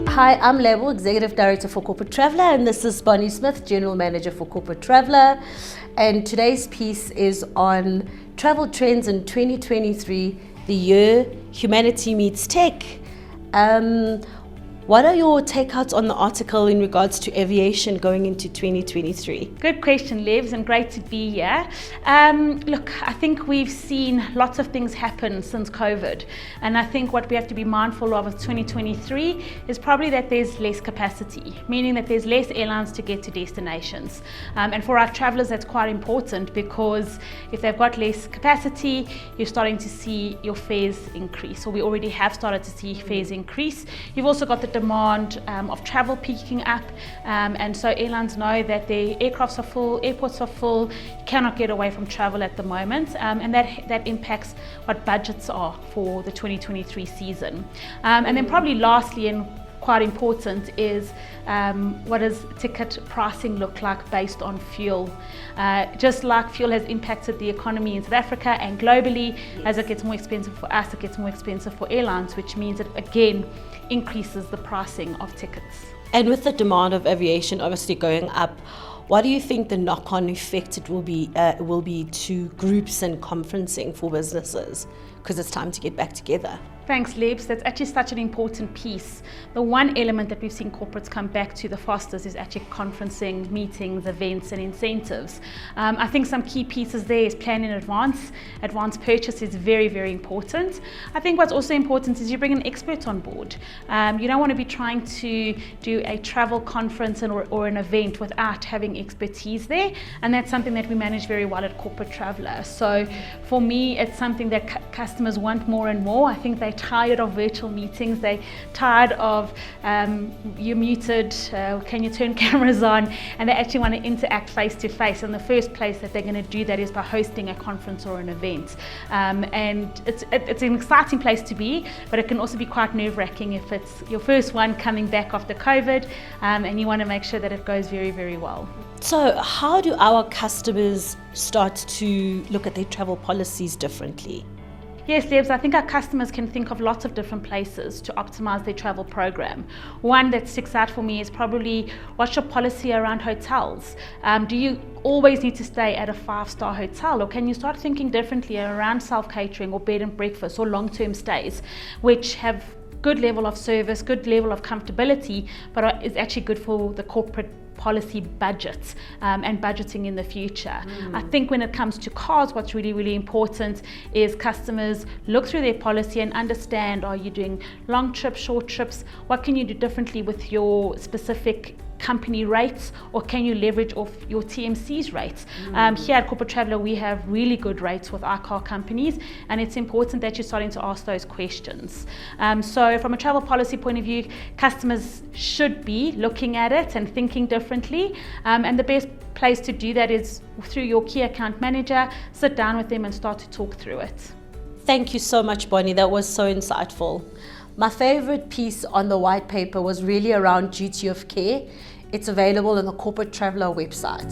Hi, I'm Lebo, Executive Director for Corporate Traveller, and this is Bonnie Smith, General Manager for Corporate Traveller. And today's piece is on travel trends in 2023, the year humanity meets tech. What are your takeouts on the article in regards to aviation going into 2023? Good question, Levs, and great to be here. Look, I think we've seen lots of things happen since COVID, and I think what we have to be mindful of 2023 is probably that there's less capacity, meaning that there's less airlines to get to destinations. And for our travellers, that's quite important, because if they've got less capacity, you're starting to see your fares increase, or we already have started to see fares increase. You've also got the demand of travel peaking up, and so airlines know that their aircrafts are full, airports are full, you cannot get away from travel at the moment, and that impacts what budgets are for the 2023 season. And then probably lastly, and quite important, is what does ticket pricing look like based on fuel? Just like fuel has impacted the economy in South Africa and globally, as it gets more expensive for us, it gets more expensive for airlines, which means it again increases the pricing of tickets. And with the demand of aviation obviously going up, what do you think the knock-on effect it will be to groups and conferencing for businesses? Because it's time to get back together. Thanks, Lebs. That's actually such an important piece. The one element that we've seen corporates come back to the fastest is actually conferencing, meetings, events, and incentives. I think some key pieces there is plan in advance. Advance purchase is very, very important. I think what's also important is you bring an expert on board. You don't want to be trying to do a travel conference or an event without having expertise there, and that's something that we manage very well at Corporate Traveller. So for me, it's something that customers want more and more. I think they're tired of virtual meetings, they're tired of you're muted, can you turn cameras on, and they actually want to interact face to face, and the first place that they're going to do that is by hosting a conference or an event. And it's an exciting place to be, but it can also be quite nerve-wracking if it's your first one coming back after COVID, and you want to make sure that it goes very, very well. So how do our customers start to look at their travel policies differently? Yes, Lebs, I think our customers can think of lots of different places to optimize their travel program. One that sticks out for me is probably, what's your policy around hotels? Do you always need to stay at a 5-star hotel, or can you start thinking differently around self-catering or bed and breakfast or long-term stays, which have good level of service, good level of comfortability, but is actually good for the corporate policy budgets and budgeting in the future. I think when it comes to cars, what's really, really important is customers look through their policy and understand, are you doing long trips, short trips? What can you do differently with your specific company rates, or can you leverage off your TMC's rates? Here at Corporate Traveller, we have really good rates with our car companies, and it's important that you're starting to ask those questions. So from a travel policy point of view, customers should be looking at it and thinking differently, and the best place to do that is through your key account manager. Sit down with them and start to talk through it. Thank you so much, Bonnie. That was so insightful. My favorite piece on the white paper was really around duty of care. It's available on the Corporate Traveller website.